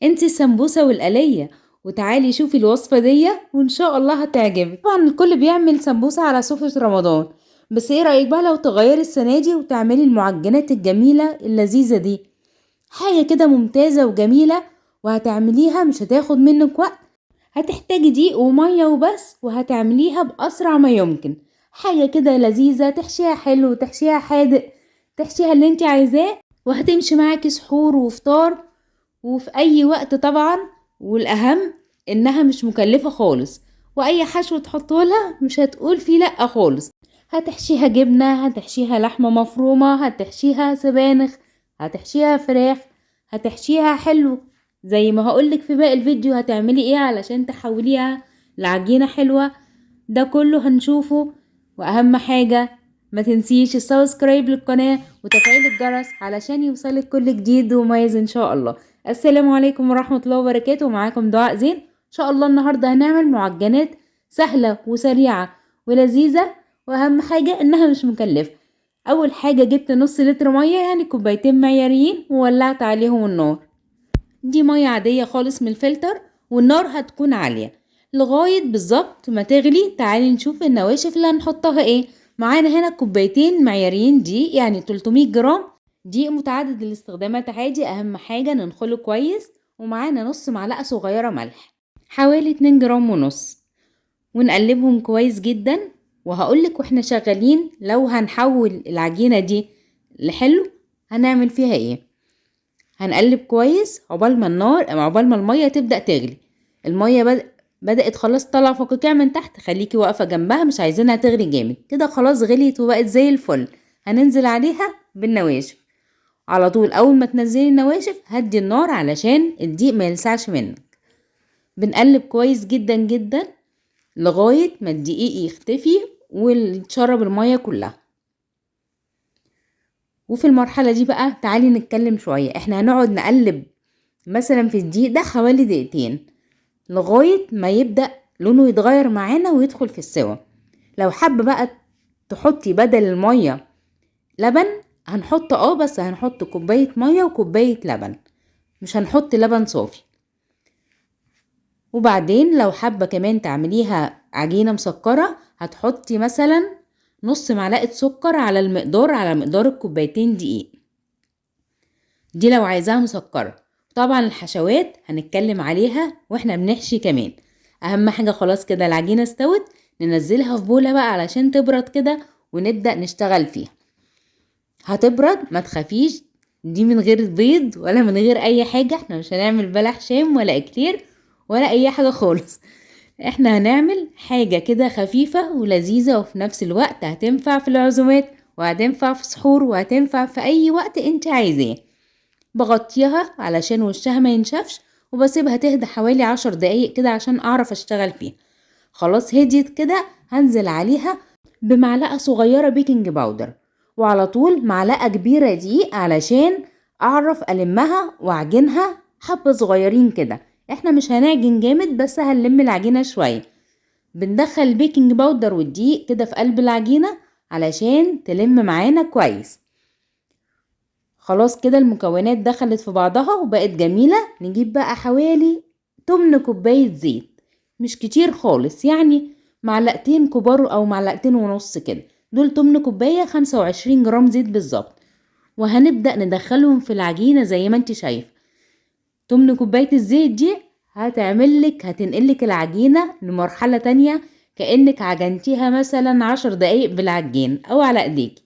انسي السمبوسة والقلية وتعالي شوفي الوصفة دي وان شاء الله هتعجبك. طبعا الكل بيعمل سمبوسة على سفرة رمضان، بس ايه رأيك بقى لو تغيري السنة دي وتعملي المعجنات الجميلة اللذيذة دي؟ حاجة كده ممتازة وجميلة، وهتعمليها مش هتاخد منك وقت. هتحتاجي دقيق ومية وبس، وهتعمليها بأسرع ما يمكن. حاجة كده لذيذة، تحشيها حلو تحشيها حادق، تحشيها اللي انت عايزاه، وهتمشي معاكي سحور وفطار وفي اي وقت طبعا. والاهم انها مش مكلفة خالص، واي حشو تحطولها مش هتقول فيه لا خالص. هتحشيها جبنة، هتحشيها لحمة مفرومة، هتحشيها سبانخ، هتحشيها فراخ، هتحشيها حلو زي ما هقولك في باقي الفيديو هتعملي ايه علشان تحوليها لعجينة حلوة. ده كله هنشوفه. واهم حاجة ما تنسيش السبسكرايب للقناة وتفعيل الجرس علشان يوصلك كل جديد ومميز ان شاء الله. السلام عليكم ورحمة الله وبركاته، معاكم دعاء زين. ان شاء الله النهاردة هنعمل معجنات سهلة وسريعة ولذيذة، واهم حاجة انها مش مكلفة. اول حاجة جبت نص لتر مية، يعني كوبايتين معياريين، وولعت عليهم النار. دي مية عادية خالص من الفلتر، والنار هتكون عالية لغاية بالظبط ما تغلي. تعالي نشوف النواشف اللي هنحطها ايه. معانا هنا كوبايتين معياريين دقيق، يعني 300 جرام دقيق متعدد الاستخدامات عادي، اهم حاجة ننخله كويس. ومعانا نص معلقة صغيرة ملح، حوالي 2 جرام ونص، ونقلبهم كويس جدا. وهقولك واحنا شغالين لو هنحول العجينة دي لحلو هنعمل فيها ايه. هنقلب كويس عقبال ما المية تبدأ تغلي. المية بدأت خلاص طالعة فقاقيع من تحت، خليكي واقفة جنبها، مش عايزينها تغلي جامد كده. خلاص غليت وبقت زي الفل. هننزل عليها بالنواشف على طول. اول ما تنزلي النواشف هدي النار علشان الدقيق ما يلسعش منك. بنقلب كويس جدا جدا لغاية ما الدقيق يختفي ويتشرب المية كلها. وفي المرحلة دي بقى تعالي نتكلم شوية. احنا هنقعد نقلب مثلا في الدقيق ده حوالي دقيقتين لغاية ما يبدأ لونه يتغير معانا ويدخل في السوا. لو حابة بقى تحطي بدل المية لبن هنحط بس هنحط كوباية مية وكوباية لبن، مش هنحط لبن صافي. وبعدين لو حابة كمان تعمليها عجينة مسكرة هتحطي مثلا نص معلقة سكر على مقدار الكوبايتين دقيق. دي لو عايزاها مسكرة. طبعا الحشوات هنتكلم عليها واحنا بنحشي كمان. اهم حاجة خلاص كده العجينة استوت، ننزلها في بولة بقى علشان تبرد كده ونبدأ نشتغل فيها. هتبرد ما تخافيش، دي من غير بيض ولا من غير اي حاجة. احنا مش هنعمل بلح شام ولا اكلير ولا اي حاجة خالص. احنا هنعمل حاجة كده خفيفة ولذيذة، وفي نفس الوقت هتنفع في العزومات وهتنفع في سحور وهتنفع في اي وقت انت عايزاه. بغطيها علشان وشها ما ينشفش، وبسيبها تهدى حوالي 10 دقايق كده عشان اعرف اشتغل فيها. خلاص هديت كده، هنزل عليها بمعلقة صغيرة بيكنج باودر، وعلى طول معلقة كبيرة دقيق علشان اعرف المها واعجنها حبة صغيرين كده. احنا مش هنعجن جامد بس هنلم العجينة شوية. بندخل البيكنج باودر والدقيق كده في قلب العجينة علشان تلم معانا كويس. خلاص كده المكونات دخلت في بعضها وبقت جميلة. نجيب بقى حوالي 8 كوباية زيت، مش كتير خالص، يعني معلقتين كبار او معلقتين ونص كده. دول 8 كوباية 25 جرام زيت بالظبط. وهنبدأ ندخلهم في العجينة زي ما انت شايف. 8 كوباية الزيت دي هتنقلك العجينة لمرحلة تانية، كأنك عجنتيها مثلا 10 دقايق بالعجين او على ايديك.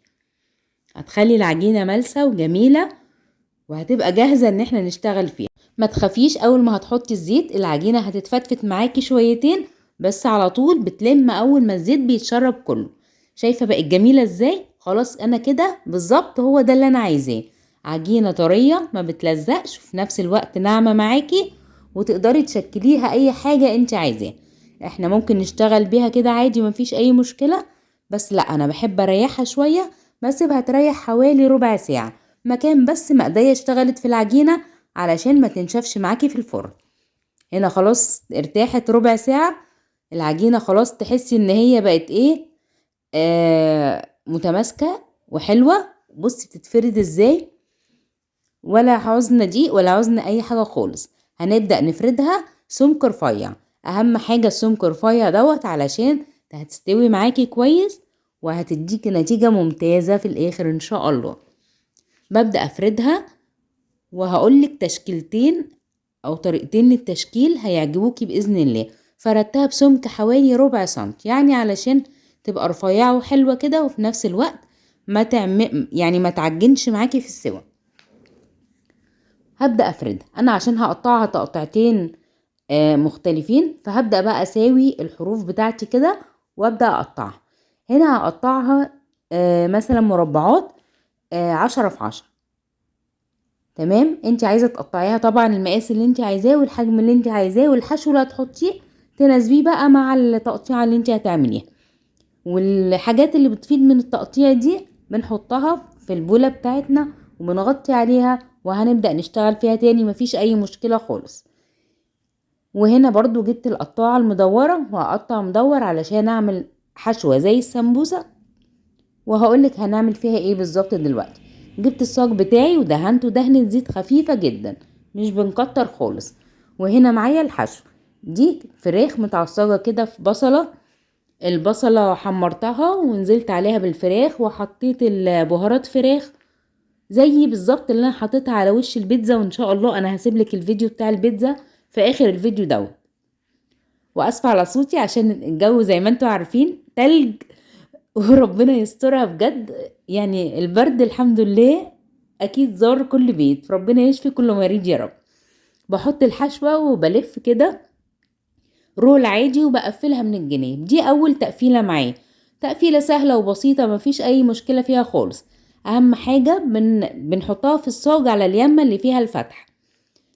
هتخلي العجينة ملسة وجميلة وهتبقى جاهزة ان احنا نشتغل فيها. ما تخافيش، اول ما هتحطي الزيت العجينة هتتفتفت معاكي شويتين، بس على طول بتلم اول ما الزيت بيتشرب كله. شايفة بقت جميلة ازاي؟ خلاص انا كده بالظبط هو ده اللي انا عايزاه. عجينة طرية ما بتلزقش وفي نفس الوقت ناعمة معاكي، وتقدري تشكليها اي حاجة انت عايزاه. احنا ممكن نشتغل بيها كده عادي مفيش اي مشكلة، بس لا انا بحب اريحها شوية. بسيبها تريح حوالي ربع ساعة مكان بس ما ايديا اشتغلت في العجينة علشان ما تنشفش معاكي في الفرن. هنا خلاص ارتاحت ربع ساعة. العجينة خلاص تحسي ان هي بقت ايه، متماسكة وحلوة. بصي تتفرد ازاي، ولا عوزنا دي ولا عوزنا اي حاجة خالص. هنبدأ نفردها سمك رفيع. اهم حاجة السمك رفيع دوت علشان هتستوي معاكي كويس وهتديكي نتيجة ممتازة في الاخر ان شاء الله. ببدأ افردها وهقولك تشكيلتين او طريقتين للتشكيل هيعجبوكي باذن الله. فردتها بسمك حوالي ربع سنتي، يعني علشان تبقى رفيعة وحلوة كده، وفي نفس الوقت ما تعجنش معاكي في السوا. هبدأ افردها انا عشان هقطعها تقطعتين مختلفين، فهبدأ بقى اساوي الحروف بتاعتي كده وابدأ اقطعها. هنا هقطعها مثلا مربعات 10 في 10. تمام، انت عايزة تقطعيها طبعا المقاس اللي انت عايزاه والحجم اللي انت عايزاه والحشو اللي هتحطيه تناسبيه بقى مع التقطيعة اللي انت هتعمليها. والحاجات اللي بتفيد من التقطيع دي بنحطها في البولة بتاعتنا وبنغطي عليها وهنبدأ نشتغل فيها تاني، مفيش اي مشكلة خالص. وهنا برضو جبت القطاعة المدورة وهقطع مدور علشان اعمل حشوة زي السمبوسة، وهقولك هنعمل فيها ايه بالظبط دلوقتي. جبت الصاج بتاعي ودهنته دهنة زيت خفيفة جدا، مش بنكتر خالص. وهنا معايا الحشو، دي فراخ متعصجة كده في بصلة. البصلة حمرتها ونزلت عليها بالفراخ وحطيت البهارات فراخ زي بالظبط اللي انا حطيتها على وش البيتزا. وان شاء الله انا هسيبلك الفيديو بتاع البيتزا في اخر الفيديو دوت. واسفة على صوتي عشان الجو زي ما انتوا عارفين تلج وربنا يسترها بجد. يعني البرد الحمد لله اكيد زار كل بيت، ربنا يشفي كل مريض يا رب. بحط الحشوة وبلف كده رول عادي وبقفلها من الجناب. دي اول تقفيلة معايا، تقفيلة سهلة وبسيطة مفيش اي مشكلة فيها خالص. اهم حاجة بنحطها في الصاج على اليمة اللي فيها الفتح.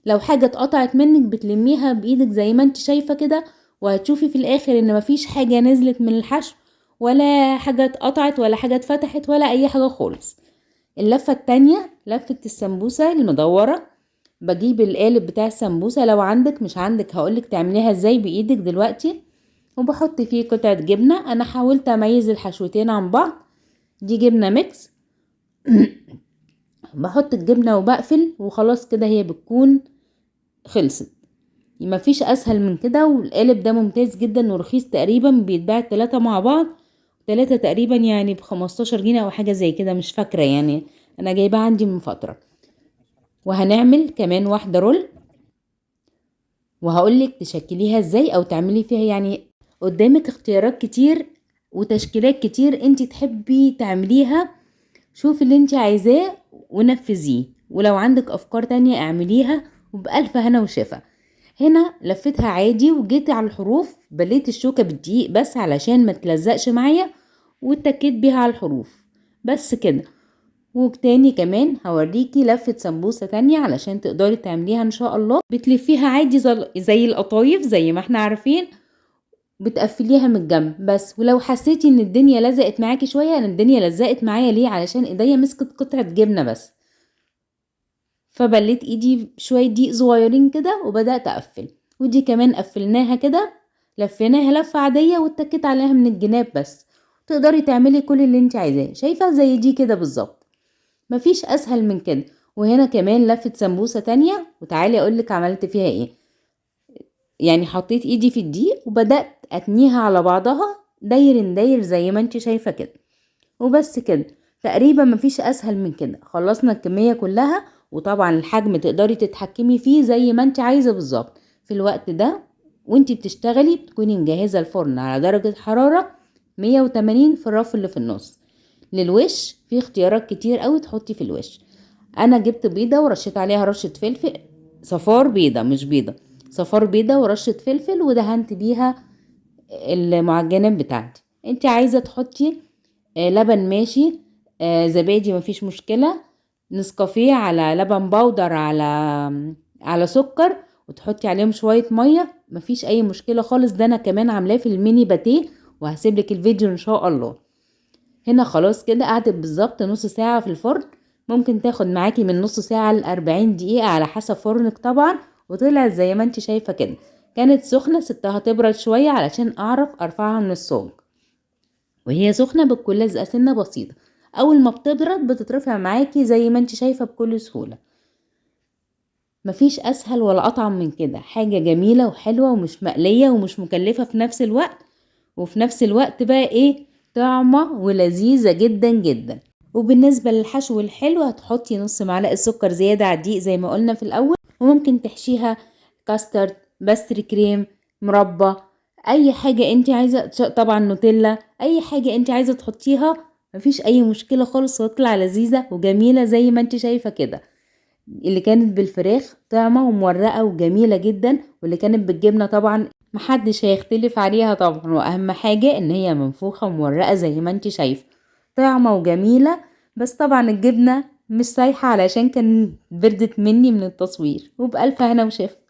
لو حاجة اتقطعت منك بتلميها بايدك زي ما انت شايفة كده، وهتشوفي في الاخر ان مفيش حاجة نزلت من الحشو ولا حاجة اتقطعت ولا حاجة اتفتحت ولا اي حاجة خالص. اللفة التانية لفة السمبوسة المدورة، بجيب القالب بتاع السمبوسة، لو عندك مش عندك هقولك تعمليها ازاي بايدك دلوقتي. وبحط فيه قطعة جبنة، انا حاولت اميز الحشوتين عن بعض. دي جبنة ميكس. بحط الجبنة وبقفل وخلاص كده هي بتكون خلصت. مفيش اسهل من كده. والقالب ده ممتاز جدا ورخيص، تقريبا بيتباع 3 مع بعض، 3 تقريبا يعني ب15 جنيه او حاجة زي كده مش فاكرة يعني، انا جايبها عندي من فترة. وهنعمل كمان واحدة رول وهقولك تشكليها ازاي او تعملي فيها. يعني قدامك اختيارات كتير وتشكيلات كتير انت تحبي تعمليها، شوفي اللي انت عايزاه ونفذيه. ولو عندك افكار تانية اعمليها وبألف هنا وشفا. هنا لفتها عادي وجيت على الحروف بليت الشوكة بالدقيق بس علشان ما تلزقش معايا، واتكيت بيها على الحروف بس كده. وتاني كمان هوريكي لفة سمبوسة تانية علشان تقدري تعمليها ان شاء الله. بتلفيها عادي زي القطايف زي ما احنا عارفين، بتقفليها من الجنب بس. ولو حسيتي ان الدنيا لزقت معاكي شوية، انا الدنيا لزقت معايا ليه؟ علشان ايديا مسكت قطعة جبنة بس، فبليت ايدي شوية دقيق صغيرين كده وبدأت اقفل. ودي كمان قفلناها كده، لفيناها لفة عادية واتكيت عليها من الجناب بس. تقدري تعملي كل اللي انت عايزاه، شايفة زي دي كده بالظبط، مفيش اسهل من كده. وهنا كمان لفة سمبوسة تانية، وتعالي اقولك عملت فيها ايه. يعني حطيت ايدي في الدقيق وبدأت اتنيها على بعضها داير داير زي ما انت شايفة كده، وبس كده. تقريبا مفيش اسهل من كده. خلصنا الكمية كلها، وطبعا الحجم تقدري تتحكمي فيه زي ما انت عايزة بالظبط في الوقت ده. وانت بتشتغلي بتكوني مجهزة الفرن على درجة حرارة 180 في الرف اللي في النص. للوش في اختيارات كتير قوي تحطي في الوش. انا جبت بيضة ورشيت عليها رشة فلفل، صفار بيضة مش بيضة، صفار بيضة ورشة فلفل، ودهنت بيها المعجنات بتاعتي. انت عايزة تحطي لبن ماشي، زبادي مفيش مشكلة، نسكافيه على لبن بودر على سكر، وتحطي عليهم شوية مية مفيش اي مشكلة خالص. ده انا كمان عاملاه في الميني باتيه وهسيبلك الفيديو ان شاء الله. هنا خلاص كده قعدت بالظبط نص ساعة في الفرن، ممكن تاخد معاكي من نص ساعة ل40 دقيقة على حسب فرنك طبعا. وطلعت زي ما انت شايفة كده، كانت سخنة سبتها تبرد شوية علشان اعرف ارفعها من الصاج. وهي سخنة بتكون لازقة سنة بسيطة، اول ما بتبرد بتترفع معاكي زي ما انت شايفة بكل سهولة. مفيش اسهل ولا اطعم من كده، حاجة جميلة وحلوة ومش مقلية ومش مكلفة في نفس الوقت، وفي نفس الوقت بقى ايه، طعمة ولذيذة جدا جدا. وبالنسبة للحشو الحلو هتحطي نص معلقة سكر زيادة على الدقيق زي ما قلنا في الاول، وممكن تحشيها كاسترد، باستري كريم، مربى، اي حاجة انت عايزة، طبعا نوتيلا، اي حاجة انت عايزة تحطيها مفيش اي مشكلة خالص، وتطلع لذيذة وجميلة زي ما انت شايفة كده. اللي كانت بالفراخ طعمة ومورقة وجميلة جدا، واللي كانت بالجبنة طبعا محدش هيختلف عليها طبعا، واهم حاجة ان هي منفوخة ومورقة زي ما انت شايفة، طعمة وجميلة. بس طبعا الجبنة مش سايحة علشان كان بردت مني من التصوير، وبألف هنا وشفا.